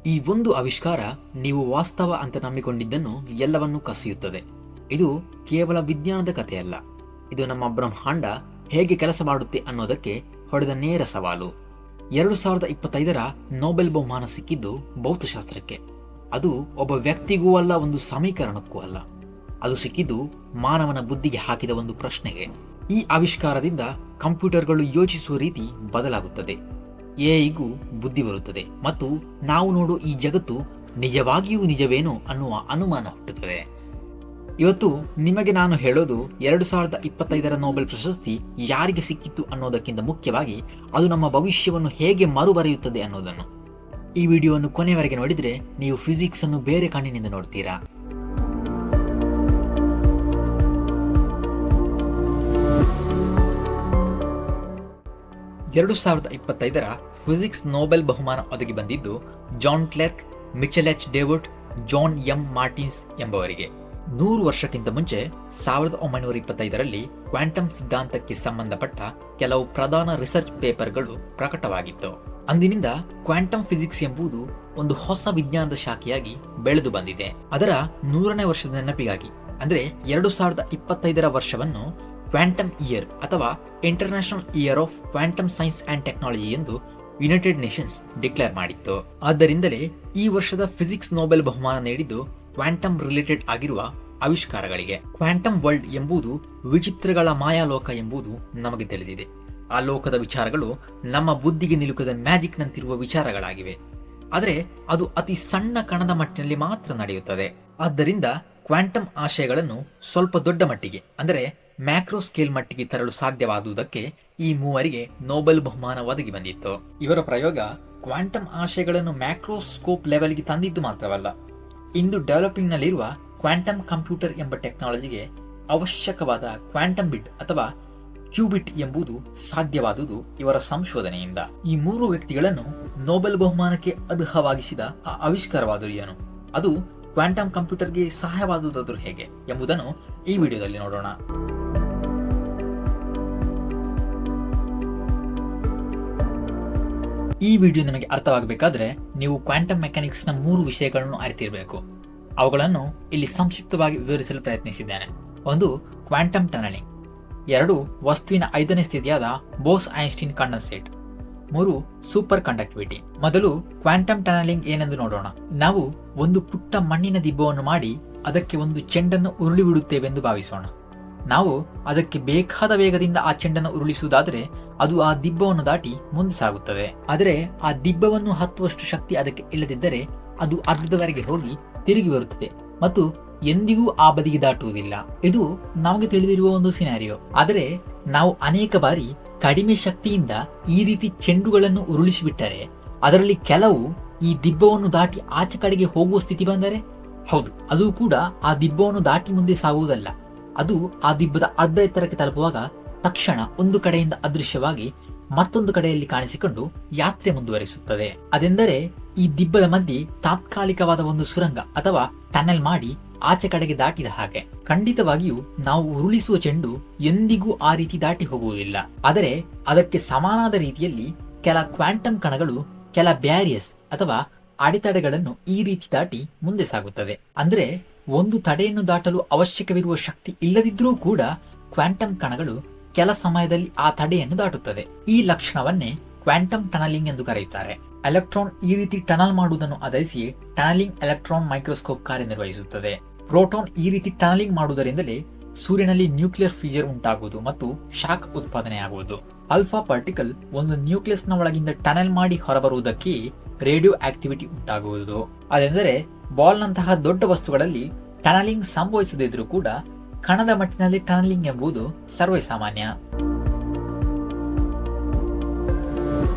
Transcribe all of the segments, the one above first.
ಈ ಒಂದು ಆವಿಷ್ಕಾರ ನೀವು ವಾಸ್ತವ ಅಂತ ನಂಬಿಕೊಂಡಿದ್ದನ್ನು ಎಲ್ಲವನ್ನೂ ಕಸಿಯುತ್ತದೆ. ಇದು ಕೇವಲ ವಿಜ್ಞಾನದ ಕಥೆಯಲ್ಲ, ಇದು ನಮ್ಮ ಬ್ರಹ್ಮಾಂಡ ಹೇಗೆ ಕೆಲಸ ಮಾಡುತ್ತೆ ಅನ್ನೋದಕ್ಕೆ ಹೊಡೆದ ನೇರ ಸವಾಲು. 2025ರ ನೊಬೆಲ್ ಬಹುಮಾನ ಸಿಕ್ಕಿದ್ದು ಭೌತಶಾಸ್ತ್ರಕ್ಕೆ. ಅದು ಒಬ್ಬ ವ್ಯಕ್ತಿಗೂ ಅಲ್ಲ, ಒಂದು ಸಮೀಕರಣಕ್ಕೂ ಅಲ್ಲ. ಅದು ಸಿಕ್ಕಿದ್ದು ಮಾನವನ ಬುದ್ಧಿಗೆ ಹಾಕಿದ ಒಂದು ಪ್ರಶ್ನೆಗೆ. ಈ ಆವಿಷ್ಕಾರದಿಂದ ಕಂಪ್ಯೂಟರ್ಗಳು ಯೋಚಿಸುವ ರೀತಿ ಬದಲಾಗುತ್ತದೆ, ಎಐಗೂ ಬುದ್ಧಿ ಬರುತ್ತದೆ ಮತ್ತು ನಾವು ನೋಡೋ ಈ ಜಗತ್ತು ನಿಜವಾಗಿಯೂ ನಿಜವೇನೋ ಅನ್ನುವ ಅನುಮಾನ ಹುಟ್ಟುತ್ತದೆ. ಇವತ್ತು ನಿಮಗೆ ನಾನು ಹೇಳೋದು 2025ರ ನೊಬೆಲ್ ಪ್ರಶಸ್ತಿ ಯಾರಿಗೆ ಸಿಕ್ಕಿತ್ತು ಅನ್ನೋದಕ್ಕಿಂತ ಮುಖ್ಯವಾಗಿ ಅದು ನಮ್ಮ ಭವಿಷ್ಯವನ್ನು ಹೇಗೆ ಮರುಬರೆಯುತ್ತದೆ ಅನ್ನೋದನ್ನು. ಈ ವಿಡಿಯೋವನ್ನು ಕೊನೆಯವರೆಗೆ ನೋಡಿದರೆ ನೀವು ಫಿಸಿಕ್ಸ್ ಅನ್ನು ಬೇರೆ ಕಣ್ಣಿನಿಂದ ನೋಡ್ತೀರಾ. 2025ರ ಫಿಸಿಕ್ಸ್ ನೊಬೆಲ್ ಬಹುಮಾನ ಒದಗಿ ಬಂದಿದ್ದು John Clarke, Michel H David, John M Martinis ಎಂಬವರಿಗೆ. 100 ವರ್ಷಕ್ಕಿಂತ ಮುಂಚೆ 1925ರಲ್ಲಿ ಕ್ವಾಂಟಮ್ ಸಿದ್ಧಾಂತಕ್ಕೆ ಸಂಬಂಧಪಟ್ಟ ಕೆಲವು ಪ್ರಧಾನ ರಿಸರ್ಚ್ ಪೇಪರ್ಗಳು ಪ್ರಕಟವಾಗಿತ್ತು. ಅಂದಿನಿಂದ ಕ್ವಾಂಟಮ್ ಫಿಸಿಕ್ಸ್ ಎಂಬುದು ಒಂದು ಹೊಸ ವಿಜ್ಞಾನದ ಶಾಖೆಯಾಗಿ ಬೆಳೆದು ಬಂದಿದೆ. ಅದರ 100ನೇ ವರ್ಷದ ನೆನಪಿಗಾಗಿ ಅಂದ್ರೆ 2025ರ ವರ್ಷವನ್ನು ಕ್ವಾಂಟಮ್ ಇಯರ್ ಅಥವಾ international year of quantum science and technology ಎಂದು ಯುನೈಟೆಡ್ ನೇಷನ್ಸ್ ಡಿಕ್ಲೇರ್ ಮಾಡಿತ್ತು. ಆದ್ದರಿಂದಲೇ ಈ ವರ್ಷದ ಫಿಸಿಕ್ಸ್ ನೊಬೆಲ್ ಬಹುಮಾನ ನೀಡಿದ್ದು ಕ್ವಾಂಟಮ್ ರಿಲೇಟೆಡ್ ಆಗಿರುವ ಆವಿಷ್ಕಾರಗಳಿಗೆ. ಕ್ವಾಂಟಮ್ ವರ್ಲ್ಡ್ ಎಂಬುದು ವಿಚಿತ್ರಗಳ ಮಾಯಾಲೋಕ ಎಂಬುದು ನಮಗೆ ತಿಳಿದಿದೆ. ಆ ಲೋಕದ ವಿಚಾರಗಳು ನಮ್ಮ ಬುದ್ಧಿಗೆ ನಿಲುಕದ ಮ್ಯಾಜಿಕ್ ನಂತಿರುವ ವಿಚಾರಗಳಾಗಿವೆ. ಆದರೆ ಅದು ಅತಿ ಸಣ್ಣ ಕಣದ ಮಟ್ಟಿನಲ್ಲಿ ಮಾತ್ರ ನಡೆಯುತ್ತದೆ. ಆದ್ದರಿಂದ ಕ್ವಾಂಟಮ್ ಆಶಯಗಳನ್ನು ಸ್ವಲ್ಪ ದೊಡ್ಡ ಮಟ್ಟಿಗೆ ಅಂದರೆ ಮ್ಯಾಕ್ರೋ ಸ್ಕೇಲ್ ಮಟ್ಟಿಗೆ ತರಲು ಸಾಧ್ಯವಾದುದಕ್ಕೆ ಈ ಮೂವರಿಗೆ ನೊಬೆಲ್ ಬಹುಮಾನ ಒದಗಿ ಬಂದಿತ್ತು. ಇವರ ಪ್ರಯೋಗ ಕ್ವಾಂಟಮ್ ಆಶಯಗಳನ್ನು ಮ್ಯಾಕ್ರೋಸ್ಕೋಪ್ ಲೆವೆಲ್ಗೆ ತಂದಿದ್ದು ಮಾತ್ರವಲ್ಲ, ಇಂದು ಡೆವಲಪಿಂಗ್ ನಲ್ಲಿರುವ ಕ್ವಾಂಟಮ್ ಕಂಪ್ಯೂಟರ್ ಎಂಬ ಟೆಕ್ನಾಲಜಿಗೆ ಅವಶ್ಯಕವಾದ ಕ್ವಾಂಟಮ್ ಬಿಟ್ ಅಥವಾ ಕ್ಯೂಬಿಟ್ ಎಂಬುದು ಸಾಧ್ಯವಾದುದು ಇವರ ಸಂಶೋಧನೆಯಿಂದ. ಈ 3 ವ್ಯಕ್ತಿಗಳನ್ನು ನೊಬೆಲ್ ಬಹುಮಾನಕ್ಕೆ ಅರ್ಹವಾಗಿಸಿದ ಆ ಆವಿಷ್ಕಾರವಾದರೂ ಏನು, ಅದು ಕ್ವಾಂಟಮ್ ಕಂಪ್ಯೂಟರ್ಗೆ ಸಹಾಯವಾದುದಾದರೂ ಹೇಗೆ ಎಂಬುದನ್ನು ಈ ವಿಡಿಯೋದಲ್ಲಿ ನೋಡೋಣ. ಈ ವಿಡಿಯೋ ನಿಮಗೆ ಅರ್ಥವಾಗಬೇಕಾದ್ರೆ ನೀವು ಕ್ವಾಂಟಮ್ ಮೆಕ್ಯಾನಿಕ್ಸ್ ನ 3 ವಿಷಯಗಳನ್ನು ಅರಿತಿರಬೇಕು. ಅವುಗಳನ್ನು ಇಲ್ಲಿ ಸಂಕ್ಷಿಪ್ತವಾಗಿ ವಿವರಿಸಲು ಪ್ರಯತ್ನಿಸಿದ್ದೇನೆ. 1. Quantum tunnelling. 2. ವಸ್ತುವಿನ 5ನೇ ಸ್ಥಿತಿಯಾದ ಬೋಸ್-ಐನ್ಸ್ಟೀನ್ ಕಂಡೆನ್ಸೇಟ್. 3. Super conductivity. ಮೊದಲು ಕ್ವಾಂಟಮ್ ಟನಲಿಂಗ್ ಏನೆಂದು ನೋಡೋಣ. ನಾವು ಒಂದು ಪುಟ್ಟ ಮಣ್ಣಿನ ದಿಬ್ಬವನ್ನು ಮಾಡಿ ಅದಕ್ಕೆ ಒಂದು ಚೆಂಡನ್ನು ಉರುಳಿ ಬಿಡುತ್ತೇವೆಂದು ಭಾವಿಸೋಣ. ನಾವು ಅದಕ್ಕೆ ಬೇಕಾದ ವೇಗದಿಂದ ಆ ಚೆಂಡನ್ನು ಉರುಳಿಸುವುದಾದರೆ ಅದು ಆ ದಿಬ್ಬವನ್ನು ದಾಟಿ ಮುಂದೆ ಸಾಗುತ್ತದೆ. ಆದರೆ ಆ ದಿಬ್ಬವನ್ನು ಹತ್ತುವಷ್ಟು ಶಕ್ತಿ ಅದಕ್ಕೆ ಇಲ್ಲದಿದ್ದರೆ ಅದು ಅರ್ಧದವರೆಗೆ ಹೋಗಿ ತಿರುಗಿ ಬರುತ್ತದೆ ಮತ್ತು ಎಂದಿಗೂ ಆ ಬದಿಗೆ ದಾಟುವುದಿಲ್ಲ. ಇದು ನಮಗೆ ತಿಳಿದಿರುವ ಒಂದು ಸಿನಾರಿಯೋ. ಆದರೆ ನಾವು ಅನೇಕ ಬಾರಿ ಕಡಿಮೆ ಶಕ್ತಿಯಿಂದ ಈ ರೀತಿ ಚೆಂಡುಗಳನ್ನು ಉರುಳಿಸಿಬಿಟ್ಟರೆ ಅದರಲ್ಲಿ ಕೆಲವು ಈ ದಿಬ್ಬವನ್ನು ದಾಟಿ ಆಚೆ ಕಡೆಗೆ ಹೋಗುವ ಸ್ಥಿತಿ ಬಂದರೆ, ಹೌದು, ಅದು ಕೂಡ ಆ ದಿಬ್ಬವನ್ನು ದಾಟಿ ಮುಂದೆ ಸಾಗುವುದಲ್ಲ, ಅದು ಆ ದಿಬ್ಬದ ಅರ್ಧ ಎತ್ತರಕ್ಕೆ ತಲುಪುವಾಗ ತಕ್ಷಣ ಒಂದು ಕಡೆಯಿಂದ ಅದೃಶ್ಯವಾಗಿ ಮತ್ತೊಂದು ಕಡೆಯಲ್ಲಿ ಕಾಣಿಸಿಕೊಂಡು ಯಾತ್ರೆ ಮುಂದುವರಿಸುತ್ತದೆ. ಅದೆಂದರೆ ಈ ದಿಬ್ಬದ ಮಧ್ಯೆ ತಾತ್ಕಾಲಿಕವಾದ ಒಂದು ಸುರಂಗ ಅಥವಾ ಟನಲ್ ಮಾಡಿ ಆಚೆ ಕಡೆಗೆ ದಾಟಿದ ಹಾಗೆ. ಖಂಡಿತವಾಗಿಯೂ ನಾವು ಉರುಳಿಸುವ ಚೆಂಡು ಎಂದಿಗೂ ಆ ರೀತಿ ದಾಟಿ ಹೋಗುವುದಿಲ್ಲ. ಆದರೆ ಅದಕ್ಕೆ ಸಮಾನಾದ ರೀತಿಯಲ್ಲಿ ಕೆಲ ಕ್ವಾಂಟಮ್ ಕಣಗಳು ಕೆಲ ಬ್ಯಾರಿಯರ್ಸ್ ಅಥವಾ ಅಡೆತಡೆಗಳನ್ನು ಈ ರೀತಿ ದಾಟಿ ಮುಂದೆ ಸಾಗುತ್ತದೆ. ಅಂದ್ರೆ ಒಂದು ತಡೆಯನ್ನು ದಾಟಲು ಅವಶ್ಯಕವಿರುವ ಶಕ್ತಿ ಇಲ್ಲದಿದ್ರೂ ಕೂಡ ಕ್ವಾಂಟಮ್ ಕಣಗಳು ಕೆಲ ಸಮಯದಲ್ಲಿ ಆ ತಡೆಯನ್ನು ದಾಟುತ್ತದೆ. ಈ ಲಕ್ಷಣವನ್ನೇ ಕ್ವಾಂಟಮ್ ಟನಲಿಂಗ್ ಎಂದು ಕರೆಯುತ್ತಾರೆ. ಎಲೆಕ್ಟ್ರಾನ್ ಈ ರೀತಿ ಟನಲ್ ಮಾಡುವುದನ್ನು ಆಧರಿಸಿ ಟನಲಿಂಗ್ ಎಲೆಕ್ಟ್ರಾನ್ ಮೈಕ್ರೋಸ್ಕೋಪ್ ಕಾರ್ಯನಿರ್ವಹಿಸುತ್ತದೆ. ಪ್ರೋಟಾನ್ ಈ ರೀತಿ ಟನಲಿಂಗ್ ಮಾಡುವುದರಿಂದಲೇ ಸೂರ್ಯನಲ್ಲಿ ನ್ಯೂಕ್ಲಿಯರ್ ಫ್ಯೂಷನ್ ಉಂಟಾಗುವುದು ಮತ್ತು ಶಾಕ್ ಉತ್ಪಾದನೆಯಾಗುವುದು. ಆಲ್ಫಾ ಪಾರ್ಟಿಕಲ್ ಒಂದು ನ್ಯೂಕ್ಲಿಯಸ್ ನ ಒಳಗಿಂದ ಟನಲ್ ಮಾಡಿ ಹೊರಬರುವುದಕ್ಕೆ ರೇಡಿಯೋ ಆಕ್ಟಿವಿಟಿ ಉಂಟಾಗುವುದು. ಅದೆಂದರೆ ಬಾಲ್ ನಂತಹ ದೊಡ್ಡ ವಸ್ತುಗಳಲ್ಲಿ ಟನಲಿಂಗ್ ಸಂಭವಿಸದಿದ್ರೂ ಕೂಡ ಕಣದ ಮಟ್ಟಿನಲ್ಲಿ ಟನಲಿಂಗ್ ಎಂಬುದು ಸರ್ವೇ ಸಾಮಾನ್ಯ.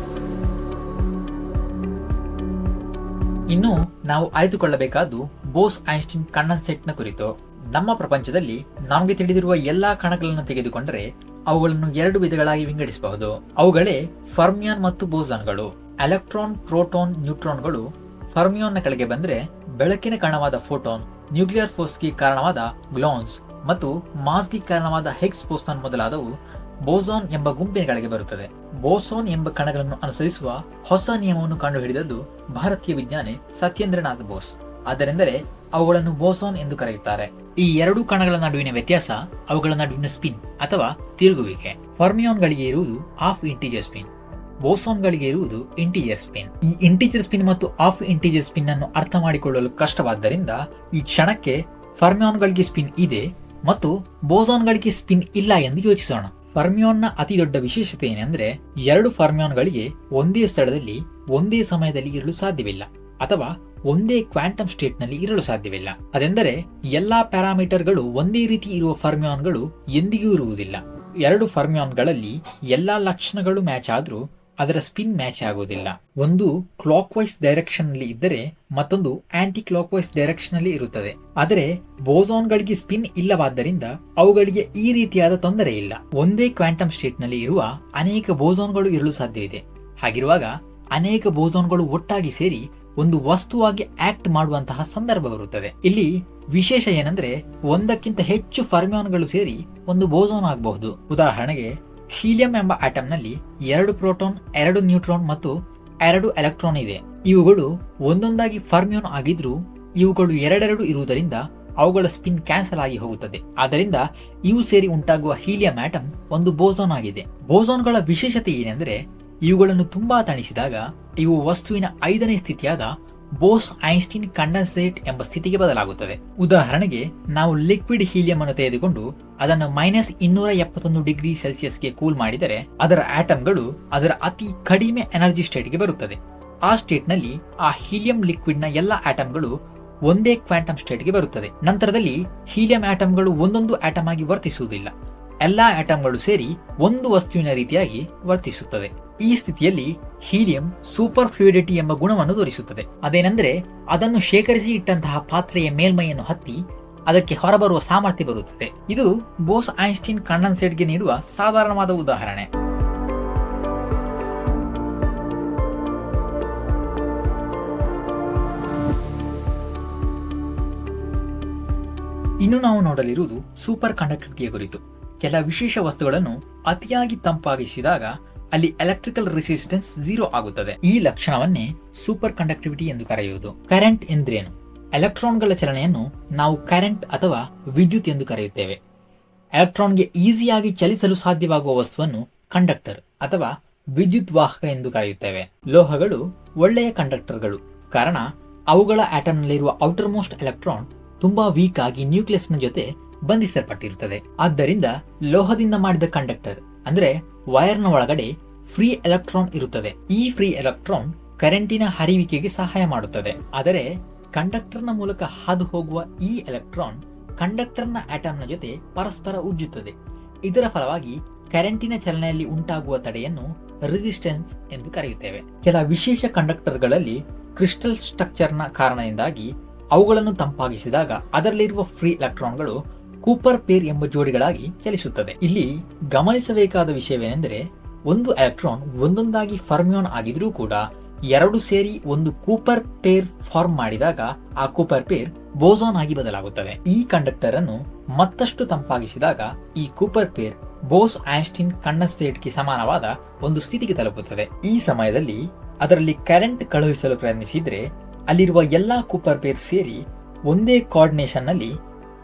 ಇನ್ನು ನಾವು ಆಯ್ದುಕೊಳ್ಳಬೇಕಾದ್ದು ಬೋಸ್-ಐನ್ಸ್ಟೀನ್ ಕಂಡೆನ್ಸೇಟ್ ನ ಕುರಿತು. ನಮ್ಮ ಪ್ರಪಂಚದಲ್ಲಿ ನಮಗೆ ತಿಳಿದಿರುವ ಎಲ್ಲಾ ಕಣಗಳನ್ನು ತೆಗೆದುಕೊಂಡರೆ ಅವುಗಳನ್ನು 2 ವಿಧಗಳಾಗಿ ವಿಂಗಡಿಸಬಹುದು. ಅವುಗಳೇ ಫರ್ಮಿಯಾನ್ ಮತ್ತು ಬೋಸಾನ್ಗಳು. ಎಲೆಕ್ಟ್ರಾನ್, ಪ್ರೋಟಾನ್, ನ್ಯೂಟ್ರಾನ್ಗಳು ಫರ್ಮಿಯಾನ್ ನ ಕೆಳಗೆ ಬಂದ್ರೆ ಬೆಳಕಿನ ಕಣವಾದ ಫೋಟಾನ್, ನ್ಯೂಕ್ಲಿಯರ್ ಫೋರ್ಸ್ಗೆ ಕಾರಣವಾದ ಗ್ಲಾನ್ಸ್ ಮತ್ತು ಮಾಸ್ಗೆ ಕಾರಣವಾದ ಹಿಗ್ಸ್ ಬೋಸಾನ್ ಮೊದಲಾದವು ಬೋಸಾನ್ ಎಂಬ ಗುಂಪಿನಗಳಿಗೆ ಬರುತ್ತದೆ. ಬೋಸೋನ್ ಎಂಬ ಕಣಗಳನ್ನು ಅನುಸರಿಸುವ ಹೊಸ ನಿಯಮವನ್ನು ಕಂಡುಹಿಡಿದದ್ದು ಭಾರತೀಯ ವಿಜ್ಞಾನಿ ಸತ್ಯೇಂದ್ರನಾಥ್ ಬೋಸ್. ಆದ್ದರಿಂದಲೇ ಅವುಗಳನ್ನು ಬೋಸೋನ್ ಎಂದು ಕರೆಯುತ್ತಾರೆ. ಈ ಎರಡು ಕಣಗಳ ನಡುವಿನ ವ್ಯತ್ಯಾಸ ಅವುಗಳ ನಡುವಿನ ಸ್ಪಿನ್ ಅಥವಾ ತಿರುಗುವಿಕೆ. ಫರ್ಮಿಯಾನ್ಗಳಿಗೆ ಇರುವುದು ಹಾಫ್ ಇಂಟಿಜರ್ ಸ್ಪಿನ್, ಬೋಸೋನ್ಗಳಿಗೆ ಇರುವುದು ಇಂಟಿಜರ್ ಸ್ಪಿನ್. ಈ ಇಂಟಿಜರ್ ಸ್ಪಿನ್ ಮತ್ತು ಹಾಫ್ ಇಂಟಿಜರ್ ಸ್ಪಿನ್ ಅನ್ನು ಅರ್ಥ ಮಾಡಿಕೊಳ್ಳಲು ಕಷ್ಟವಾದ್ದರಿಂದ ಈ ಕ್ಷಣಕ್ಕೆ ಫರ್ಮಿಯಾನ್ಗಳಿಗೆ ಸ್ಪಿನ್ ಇದೆ ಮತ್ತು ಬೋಸಾನ್ಗಳಿಗೆ ಸ್ಪಿನ್ ಇಲ್ಲ ಎಂದು ಯೋಚಿಸೋಣ. ಫರ್ಮಿಯಾನ್ನ ಅತಿ ದೊಡ್ಡ ವಿಶೇಷತೆ ಏನೆಂದ್ರೆ, ಎರಡು ಫರ್ಮಿಯಾನ್ಗಳಿಗೆ ಒಂದೇ ಸ್ಥಳದಲ್ಲಿ ಒಂದೇ ಸಮಯದಲ್ಲಿ ಇರಲು ಸಾಧ್ಯವಿಲ್ಲ ಅಥವಾ ಒಂದೇ ಕ್ವಾಂಟಮ್ ಸ್ಟೇಟ್ ನಲ್ಲಿ ಇರಲು ಸಾಧ್ಯವಿಲ್ಲ. ಅದೆಂದರೆ ಎಲ್ಲಾ ಪ್ಯಾರಾಮೀಟರ್ಗಳು ಒಂದೇ ರೀತಿ ಇರುವ ಫರ್ಮಿಯಾನ್ಗಳು ಎಂದಿಗೂ ಇರುವುದಿಲ್ಲ. ಎರಡು ಫರ್ಮಿಯಾನ್ಗಳಲ್ಲಿ ಎಲ್ಲಾ ಲಕ್ಷಣಗಳು ಮ್ಯಾಚ್ ಆದ್ರೂ ಅದರ ಸ್ಪಿನ್ ಮ್ಯಾಚ್ ಆಗುವುದಿಲ್ಲ. ಒಂದು ಕ್ಲಾಕ್ ವೈಸ್ ಡೈರೆಕ್ಷನ್ ನಲ್ಲಿ ಇದ್ದರೆ ಮತ್ತೊಂದು ಆಂಟಿ ಕ್ಲಾಕ್ ವೈಸ್ ಡೈರೆಕ್ಷನ್ ನಲ್ಲಿ ಇರುತ್ತದೆ. ಆದರೆ ಬೋಸಾನ್ಗಳಿಗೆ ಸ್ಪಿನ್ ಇಲ್ಲವಾದ್ದರಿಂದ ಅವುಗಳಿಗೆ ಈ ರೀತಿಯಾದ ತೊಂದರೆ ಇಲ್ಲ. ಒಂದೇ ಕ್ವಾಂಟಮ್ ಸ್ಟೇಟ್ ನಲ್ಲಿ ಇರುವ ಅನೇಕ ಬೋಸಾನ್ಗಳು ಇರಲು ಸಾಧ್ಯವಿದೆ. ಹಾಗಿರುವಾಗ ಅನೇಕ ಬೋಸಾನ್ಗಳು ಒಟ್ಟಾಗಿ ಸೇರಿ ಒಂದು ವಸ್ತುವಾಗಿ ಆಕ್ಟ್ ಮಾಡುವಂತಹ ಸಂದರ್ಭ ಬರುತ್ತದೆ. ಇಲ್ಲಿ ವಿಶೇಷ ಏನಂದ್ರೆ, ಒಂದಕ್ಕಿಂತ ಹೆಚ್ಚು ಫರ್ಮಿಯಾನ್ಗಳು ಸೇರಿ ಒಂದು ಬೋಸಾನ್ ಆಗಬಹುದು. ಉದಾಹರಣೆಗೆ ಹೀಲಿಯಂ ಎಂಬ ಆಟಮ್ ನಲ್ಲಿ 2 ಪ್ರೋಟಾನ್, 2 ನ್ಯೂಟ್ರಾನ್ ಮತ್ತು 2 ಎಲೆಕ್ಟ್ರಾನ್ ಇದೆ. ಇವುಗಳು ಒಂದೊಂದಾಗಿ ಫರ್ಮಿಯಾನ್ ಆಗಿದ್ರೂ ಇವುಗಳು ಎರಡೆರಡು ಇರುವುದರಿಂದ ಅವುಗಳ ಸ್ಪಿನ್ ಕ್ಯಾನ್ಸಲ್ ಆಗಿ ಹೋಗುತ್ತದೆ. ಆದ್ದರಿಂದ ಇವು ಸೇರಿ ಉಂಟಾಗುವ ಹೀಲಿಯಂ ಆಟಮ್ ಒಂದು ಬೋಸಾನ್ ಆಗಿದೆ. ಬೋಸಾನ್ಗಳ ವಿಶೇಷತೆ ಏನೆಂದರೆ, ಇವುಗಳನ್ನು ತುಂಬಾ ತಣಿಸಿದಾಗ ಇವು ವಸ್ತುವಿನ 5ನೇ ಸ್ಥಿತಿಯಾದ ಬೋಸ್ ಐನ್ಸ್ಟೀನ್ ಕಂಡೆನ್ಸೇಟ್ ಎಂಬ ಸ್ಥಿತಿಗೆ ಬದಲಾಗುತ್ತದೆ. ಉದಾಹರಣೆಗೆ ನಾವು ಲಿಕ್ವಿಡ್ ಹೀಲಿಯಂ ಅನ್ನು ತೆಗೆದುಕೊಂಡು ಅದನ್ನು -271 ಡಿಗ್ರಿ ಸೆಲ್ಸಿಯಸ್ಗೆ ಕೂಲ್ ಮಾಡಿದರೆ ಅದರ ಆಟಮ್ಗಳು ಅದರ ಅತಿ ಕಡಿಮೆ ಎನರ್ಜಿ ಸ್ಟೇಟ್ಗೆ ಬರುತ್ತದೆ. ಆ ಸ್ಟೇಟ್ ನಲ್ಲಿ ಆ ಹೀಲಿಯಂ ಲಿಕ್ವಿಡ್ ನ ಎಲ್ಲಾ ಆಟಮ್ಗಳು ಒಂದೇ ಕ್ವಾಂಟಮ್ ಸ್ಟೇಟ್ಗೆ ಬರುತ್ತದೆ. ನಂತರದಲ್ಲಿ ಹೀಲಿಯಂ ಆಟಮ್ಗಳು ಒಂದೊಂದು ಆಟಮ್ ಆಗಿ ವರ್ತಿಸುವುದಿಲ್ಲ. ಎಲ್ಲಾ ಆಟಮ್ಗಳು ಸೇರಿ ಒಂದು ವಸ್ತುವಿನ ರೀತಿಯಾಗಿ ವರ್ತಿಸುತ್ತದೆ. ಈ ಸ್ಥಿತಿಯಲ್ಲಿ ಹೀಲಿಯಂ ಸೂಪರ್ ಫ್ಲೂಯಿಡಿಟಿ ಎಂಬ ಗುಣವನ್ನು ತೋರಿಸುತ್ತದೆ. ಅದೇನೆಂದರೆ, ಅದನ್ನು ಶೇಖರಿಸಿ ಇಟ್ಟಂತಹ ಪಾತ್ರೆಯ ಮೇಲ್ಮೈಯನ್ನು ಹತ್ತಿ ಅದಕ್ಕೆ ಹೊರಬರುವ ಸಾಮರ್ಥ್ಯ ಬರುತ್ತದೆ. ಇದು ಬೋಸ್ ಐನ್ಸ್ಟೀನ್ ಕಂಡೆನ್ಸೇಟ್ಗೆ ನೀಡುವ ಸಾಧಾರಣವಾದ ಉದಾಹರಣೆ. ಇನ್ನು ನಾವು ನೋಡಲಿರುವುದು ಸೂಪರ್ ಕಂಡಕ್ಟಿವಿಟಿಯ ಕುರಿತು. ಕೆಲ ವಿಶೇಷ ವಸ್ತುಗಳನ್ನು ಅತಿಯಾಗಿ ತಂಪಾಗಿಸಿದಾಗ ಅಲ್ಲಿ ಎಲೆಕ್ಟ್ರಿಕಲ್ ರೆಸಿಸ್ಟೆನ್ಸ್ 0 ಆಗುತ್ತದೆ. ಈ ಲಕ್ಷಣವನ್ನೇ ಸೂಪರ್ ಕಂಡಕ್ಟಿವಿಟಿ ಎಂದು ಕರೆಯುವುದು. ಕರೆಂಟ್ ಎಂದ್ರೇನು? ಎಲೆಕ್ಟ್ರಾನ್ಗಳ ಚಲನೆಯನ್ನು ನಾವು ಕರೆಂಟ್ ಅಥವಾ ವಿದ್ಯುತ್ ಎಂದು ಕರೆಯುತ್ತೇವೆ. ಎಲೆಕ್ಟ್ರಾನ್ಗೆ ಈಸಿಯಾಗಿ ಚಲಿಸಲು ಸಾಧ್ಯವಾಗುವ ವಸ್ತುವನ್ನು ಕಂಡಕ್ಟರ್ ಅಥವಾ ವಿದ್ಯುತ್ ವಾಹಕ ಎಂದು ಕರೆಯುತ್ತೇವೆ. ಲೋಹಗಳು ಒಳ್ಳೆಯ ಕಂಡಕ್ಟರ್ಗಳು, ಕಾರಣ ಅವುಗಳ ಆಟಮ್ನಲ್ಲಿರುವ ಔಟರ್ ಮೋಸ್ಟ್ ಎಲೆಕ್ಟ್ರಾನ್ ತುಂಬಾ ವೀಕ್ ಆಗಿ ನ್ಯೂಕ್ಲಿಯಸ್ನ ಜೊತೆ ಬಂಧಿಸಲ್ಪಟ್ಟಿರುತ್ತದೆ. ಆದ್ದರಿಂದ ಲೋಹದಿಂದ ಮಾಡಿದ ಕಂಡಕ್ಟರ್ ಅಂದ್ರೆ ವೈರ್ನ ಒಳಗಡೆ ಫ್ರೀ ಎಲೆಕ್ಟ್ರಾನ್ ಇರುತ್ತದೆ. ಈ ಫ್ರೀ ಎಲೆಕ್ಟ್ರಾನ್ ಕರೆಂಟಿನ ಹರಿವಿಕೆಗೆ ಸಹಾಯ ಮಾಡುತ್ತದೆ. ಆದರೆ ಕಂಡಕ್ಟರ್ನ ಮೂಲಕ ಹಾದು ಹೋಗುವ ಈ ಎಲೆಕ್ಟ್ರಾನ್ ಕಂಡಕ್ಟರ್ನ ಆಟಮ್ನ ಜೊತೆ ಪರಸ್ಪರ ಉಜ್ಜುತ್ತದೆ. ಇದರ ಫಲವಾಗಿ ಕರೆಂಟಿನ ಚಲನೆಯಲ್ಲಿ ಉಂಟಾಗುವ ತಡೆಯನ್ನು ರೆಸಿಸ್ಟೆನ್ಸ್ ಎಂದು ಕರೆಯುತ್ತೇವೆ. ಕೆಲ ವಿಶೇಷ ಕಂಡಕ್ಟರ್ಗಳಲ್ಲಿ ಕ್ರಿಸ್ಟಲ್ ಸ್ಟ್ರಕ್ಚರ್ನ ಕಾರಣದಿಂದಾಗಿ ಅವುಗಳನ್ನು ತಂಪಾಗಿಸಿದಾಗ ಅದರಲ್ಲಿರುವ ಫ್ರೀ ಎಲೆಕ್ಟ್ರಾನ್ಗಳು ಕೂಪರ್ ಪೇರ್ ಎಂಬ ಜೋಡಿಗಳಾಗಿ ಚಲಿಸುತ್ತದೆ. ಇಲ್ಲಿ ಗಮನಿಸಬೇಕಾದ ವಿಷಯವೇನೆಂದರೆ, ಒಂದು ಎಲೆಕ್ಟ್ರಾನ್ ಒಂದೊಂದಾಗಿ ಫರ್ಮಿಯಾನ್ ಆಗಿದ್ರೂ ಕೂಡ ಎರಡು ಸೇರಿ ಒಂದು ಕೂಪರ್ ಪೇರ್ ಫಾರ್ಮ್ ಮಾಡಿದಾಗ ಆ ಕೂಪರ್ ಪೇರ್ ಬೋಸಾನ್ ಆಗಿ ಬದಲಾಗುತ್ತದೆ. ಈ ಕಂಡಕ್ಟರ್ ಅನ್ನು ಮತ್ತಷ್ಟು ತಂಪಾಗಿಸಿದಾಗ ಈ ಕೂಪರ್ ಪೇರ್ ಬೋಸ್ ಐನ್ಸ್ಟೀನ್ ಕಂಡೆನ್ಸೇಟ್ಗೆ ಸಮಾನವಾದ ಒಂದು ಸ್ಥಿತಿಗೆ ತಲುಪುತ್ತದೆ. ಈ ಸಮಯದಲ್ಲಿ ಅದರಲ್ಲಿ ಕರೆಂಟ್ ಕಳುಹಿಸಲು ಪ್ರಯತ್ನಿಸಿದ್ರೆ ಅಲ್ಲಿರುವ ಎಲ್ಲಾ ಕೂಪರ್ ಪೇರ್ ಸೇರಿ ಒಂದೇ ಕೋಆರ್ಡಿನೇಷನ್ ನಲ್ಲಿ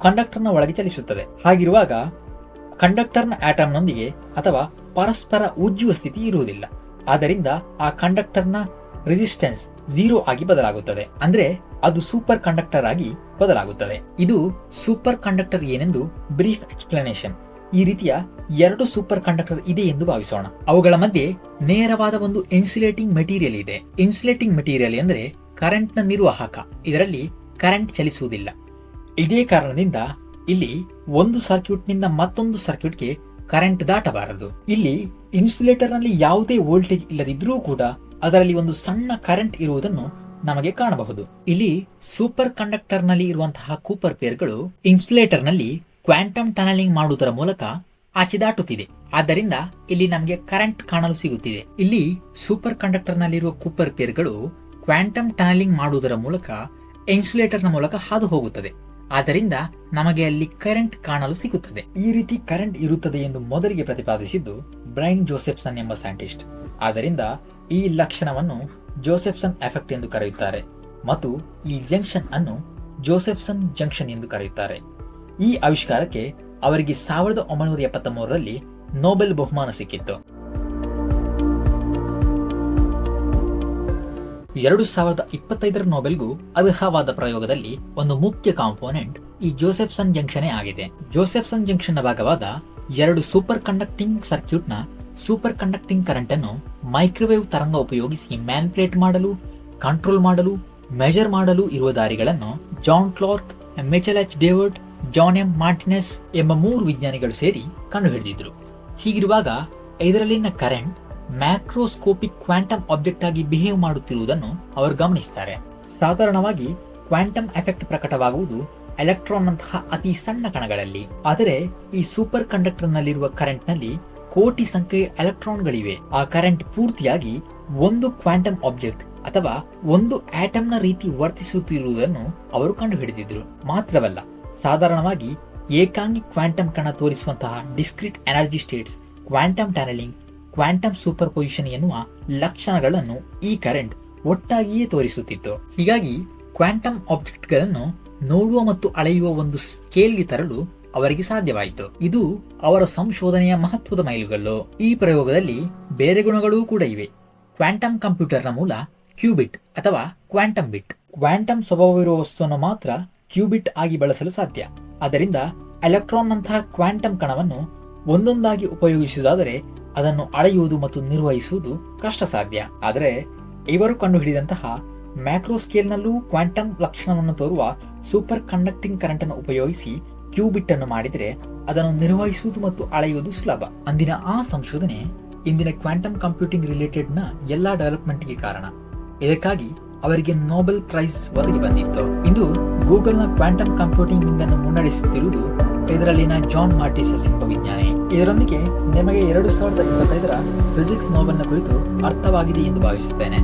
ಕಂಡಕ್ಟರ್ನ ಒಳಗೆ ಚಲಿಸುತ್ತದೆ. ಹಾಗಿರುವಾಗ ಕಂಡಕ್ಟರ್ನ ಆಟಮ್ನೊಂದಿಗೆ ಅಥವಾ ಪರಸ್ಪರ ಉಜ್ಜುವ ಸ್ಥಿತಿ ಇರುವುದಿಲ್ಲ. ಆದ್ದರಿಂದ ಆ ಕಂಡಕ್ಟರ್ನ ರೆಸಿಸ್ಟೆನ್ಸ್ 0 ಆಗಿ ಬದಲಾಗುತ್ತದೆ. ಅಂದ್ರೆ ಅದು ಸೂಪರ್ ಕಂಡಕ್ಟರ್ ಆಗಿ ಬದಲಾಗುತ್ತದೆ. ಇದು ಸೂಪರ್ ಕಂಡಕ್ಟರ್ ಏನೆಂದು ಬ್ರೀಫ್ ಎಕ್ಸ್ಪ್ಲನೇಷನ್. ಈ ರೀತಿಯ 2 ಸೂಪರ್ ಕಂಡಕ್ಟರ್ ಇದೆ ಎಂದು ಭಾವಿಸೋಣ. ಅವುಗಳ ಮಧ್ಯೆ ನೇರವಾದ ಒಂದು ಇನ್ಸುಲೇಟಿಂಗ್ ಮೆಟೀರಿಯಲ್ ಇದೆ. ಇನ್ಸುಲೇಟಿಂಗ್ ಮೆಟೀರಿಯಲ್ ಎಂದರೆ ಕರೆಂಟ್ ನ ನಿರ್ವಾಹಕ. ಇದರಲ್ಲಿ ಕರೆಂಟ್ ಚಲಿಸುವುದಿಲ್ಲ. ಇದೇ ಕಾರಣದಿಂದ ಇಲ್ಲಿ ಒಂದು ಸರ್ಕ್ಯೂಟ್ ನಿಂದ ಮತ್ತೊಂದು ಸರ್ಕ್ಯೂಟ್ಗೆ ಕರೆಂಟ್ ದಾಟಬಾರದು. ಇಲ್ಲಿ ಇನ್ಸುಲೇಟರ್ ನಲ್ಲಿ ಯಾವುದೇ ವೋಲ್ಟೇಜ್ ಇಲ್ಲದಿದ್ರೂ ಕೂಡ ಅದರಲ್ಲಿ ಒಂದು ಸಣ್ಣ ಕರೆಂಟ್ ಇರುವುದನ್ನು ನಮಗೆ ಕಾಣಬಹುದು. ಇಲ್ಲಿ ಸೂಪರ್ ಕಂಡಕ್ಟರ್ ನಲ್ಲಿ ಇರುವಂತಹ ಕೂಪರ್ ಪೇರ್ಗಳು ಇನ್ಸುಲೇಟರ್ ನಲ್ಲಿ ಕ್ವಾಂಟಮ್ ಟನಲಿಂಗ್ ಮಾಡುವುದರ ಮೂಲಕ ಆಚೆ ದಾಟುತ್ತಿದೆ. ಆದ್ದರಿಂದ ಇಲ್ಲಿ ನಮಗೆ ಕರೆಂಟ್ ಕಾಣಲು ಸಿಗುತ್ತಿದೆ. ಇಲ್ಲಿ ಸೂಪರ್ ಕಂಡಕ್ಟರ್ ನಲ್ಲಿರುವ ಕೂಪರ್ ಪೇರ್ಗಳು ಕ್ವಾಂಟಮ್ ಟನಲಿಂಗ್ ಮಾಡುವುದರ ಮೂಲಕ ಇನ್ಸುಲೇಟರ್ನ ಮೂಲಕ ಹಾದು ಹೋಗುತ್ತದೆ. ಆದ್ದರಿಂದ ನಮಗೆ ಅಲ್ಲಿ ಕರೆಂಟ್ ಕಾಣಲು ಸಿಗುತ್ತದೆ. ಈ ರೀತಿ ಕರೆಂಟ್ ಇರುತ್ತದೆ ಎಂದು ಮೊದಲಿಗೆ ಪ್ರತಿಪಾದಿಸಿದ್ದು ಬ್ರೈನ್ ಜೋಸೆಫ್ಸನ್ ಎಂಬ ಸೈಂಟಿಸ್ಟ್. ಆದ್ದರಿಂದ ಈ ಲಕ್ಷಣವನ್ನು ಜೋಸೆಫ್ಸನ್ ಎಫೆಕ್ಟ್ ಎಂದು ಕರೆಯುತ್ತಾರೆ ಮತ್ತು ಈ ಜಂಕ್ಷನ್ ಅನ್ನು ಜೋಸೆಫ್ಸನ್ ಜಂಕ್ಷನ್ ಎಂದು ಕರೆಯುತ್ತಾರೆ. ಈ ಆವಿಷ್ಕಾರಕ್ಕೆ ಅವರಿಗೆ 1973ರಲ್ಲಿ ನೊಬೆಲ್ ಬಹುಮಾನ ಸಿಕ್ಕಿತ್ತು. 2025ರ ನೊಬೆಲ್ಗೂ ಅರ್ಹವಾದ ಪ್ರಯೋಗದಲ್ಲಿ ಒಂದು ಮುಖ್ಯ ಕಾಂಪೋನೆಂಟ್ ಈ ಜೋಸೆಫ್ಸನ್ ಜಂಕ್ಷನ್ ಆಗಿದೆ. ಜೋಸೆಫ್ಸನ್ ಜಂಕ್ಷನ್ ನ ಭಾಗವಾದ 2 ಸೂಪರ್ ಕಂಡಕ್ಟಿಂಗ್ ಸರ್ಕ್ಯೂಟ್ ನ ಸೂಪರ್ ಕಂಡಕ್ಟಿಂಗ್ ಕರೆಂಟ್ ಅನ್ನು ಮೈಕ್ರೋವೇವ್ ತರಂಗ ಉಪಯೋಗಿಸಿ ಮ್ಯಾನಿಪುಲೇಟ್ ಮಾಡಲು, ಕಂಟ್ರೋಲ್ ಮಾಡಲು, ಮೆಜರ್ ಮಾಡಲು ಇರುವ ದಾರಿಗಳನ್ನು John Clarke, Michel H David, John M Martinis ಎಂಬ 3 ವಿಜ್ಞಾನಿಗಳು ಸೇರಿ ಕಂಡುಹಿಡಿದಿದ್ರು. ಹೀಗಿರುವಾಗ ಇದರಲ್ಲಿನ ಕರೆಂಟ್ ಮ್ಯಾಕ್ರೋಸ್ಕೋಪಿಕ್ ಕ್ವಾಂಟಮ್ ಆಬ್ಜೆಕ್ಟ್ ಆಗಿ ಬಿಹೇವ್ ಮಾಡುತ್ತಿರುವುದನ್ನು ಅವರು ಗಮನಿಸುತ್ತಾರೆ. ಸಾಧಾರಣವಾಗಿ ಕ್ವಾಂಟಮ್ ಎಫೆಕ್ಟ್ ಪ್ರಕಟವಾಗುವುದು ಎಲೆಕ್ಟ್ರಾನ್ ನಂತಹ ಅತಿ ಸಣ್ಣ ಕಣಗಳಲ್ಲಿ. ಆದರೆ ಈ ಸೂಪರ್ ಕಂಡಕ್ಟರ್ ನಲ್ಲಿರುವ ಕರೆಂಟ್ ನಲ್ಲಿ ಕೋಟಿ ಸಂಖ್ಯೆಯ ಎಲೆಕ್ಟ್ರಾನ್ಗಳಿವೆ. ಆ ಕರೆಂಟ್ ಪೂರ್ತಿಯಾಗಿ ಒಂದು ಕ್ವಾಂಟಮ್ ಆಬ್ಜೆಕ್ಟ್ ಅಥವಾ ಒಂದು ಆಟಮ್ ನ ರೀತಿ ವರ್ತಿಸುತ್ತಿರುವುದನ್ನು ಅವರು ಕಂಡುಹಿಡಿದಿದ್ರು. ಮಾತ್ರವಲ್ಲ, ಸಾಧಾರಣವಾಗಿ ಏಕಾಂಗಿ ಕ್ವಾಂಟಮ್ ಕಣ ತೋರಿಸುವಂತಹ discrete energy states, quantum tunnelling, quantum super position ಎನ್ನುವ ಲಕ್ಷಣಗಳನ್ನು ಈ ಕರೆಂಟ್ ಒಟ್ಟಾಗಿಯೇ ತೋರಿಸುತ್ತಿತ್ತು. ಹೀಗಾಗಿ ಕ್ವಾಂಟಮ್ ಆಬ್ಜೆಕ್ಟ್ ಗಳನ್ನು ನೋಡುವ ಮತ್ತು ಅಳೆಯುವ ಒಂದು ಸ್ಕೇಲ್ಗೆ ತರಲು ಅವರಿಗೆ ಸಾಧ್ಯವಾಯಿತು. ಇದು ಅವರ ಸಂಶೋಧನೆಯ ಮಹತ್ವದ ಮೈಲುಗಲ್ಲು. ಈ ಪ್ರಯೋಗದಲ್ಲಿ ಬೇರೆ ಗುಣಗಳೂ ಕೂಡ ಇವೆ. ಕ್ವಾಂಟಮ್ ಕಂಪ್ಯೂಟರ್ನ ಮೂಲ ಕ್ಯೂಬಿಟ್ ಅಥವಾ ಕ್ವಾಂಟಮ್ ಬಿಟ್. ಕ್ವಾಂಟಮ್ ಸ್ವಭಾವವಿರುವ ವಸ್ತುವನ್ನು ಮಾತ್ರ ಕ್ಯೂಬಿಟ್ ಆಗಿ ಬಳಸಲು ಸಾಧ್ಯ. ಆದ್ದರಿಂದ ಎಲೆಕ್ಟ್ರಾನ್ ನಂತಹ ಕ್ವಾಂಟಮ್ ಕಣವನ್ನು ಒಂದೊಂದಾಗಿ ಉಪಯೋಗಿಸುವುದಾದರೆ ಅದನ್ನು ಅಳೆಯುವುದು ಮತ್ತು ನಿರ್ವಹಿಸುವುದು ಕಷ್ಟ ಸಾಧ್ಯ. ಆದರೆ ಇವರು ಕಂಡುಹಿಡಿದಂತಹ ಮ್ಯಾಕ್ರೋ ಸ್ಕೇಲ್ನಲ್ಲೂ ಕ್ವಾಂಟಮ್ ಲಕ್ಷಣವನ್ನು ತೋರುವ ಸೂಪರ್ ಕಂಡಕ್ಟಿಂಗ್ ಕರೆಂಟ್ ಅನ್ನು ಉಪಯೋಗಿಸಿ ಕ್ಯೂಬಿಟ್ ಅನ್ನು ಮಾಡಿದರೆ ಅದನ್ನು ನಿರ್ವಹಿಸುವುದು ಮತ್ತು ಅಳೆಯುವುದು ಸುಲಭ. ಅಂದಿನ ಆ ಸಂಶೋಧನೆ ಇಂದಿನ ಕ್ವಾಂಟಮ್ ಕಂಪ್ಯೂಟಿಂಗ್ ರಿಲೇಟೆಡ್ ನ ಎಲ್ಲಾ ಡೆವಲಪ್ಮೆಂಟ್ಗೆ ಕಾರಣ. ಇದಕ್ಕಾಗಿ ಅವರಿಗೆ ನೊಬೆಲ್ ಪ್ರೈಸ್ ಒದಗಿ ಬಂದಿತ್ತು. ಇಂದು ಗೂಗಲ್ ನ ಕ್ವಾಂಟಮ್ ಕಂಪ್ಯೂಟಿಂಗ್ ಅನ್ನು ಮುನ್ನಡೆಸುತ್ತಿರುವುದು ಇದರಲ್ಲಿನ ಜಾನ್ ಮಾರ್ಟಿಸಸ್ ಎಂಬ ವಿಜ್ಞಾನಿ. ಇದರೊಂದಿಗೆ ನಿಮಗೆ 2025ರ ಫಿಸಿಕ್ಸ್ ನೊಬೆಲ್ ನ ಕುರಿತು ಅರ್ಥವಾಗಿದೆ ಎಂದು ಭಾವಿಸುತ್ತೇನೆ.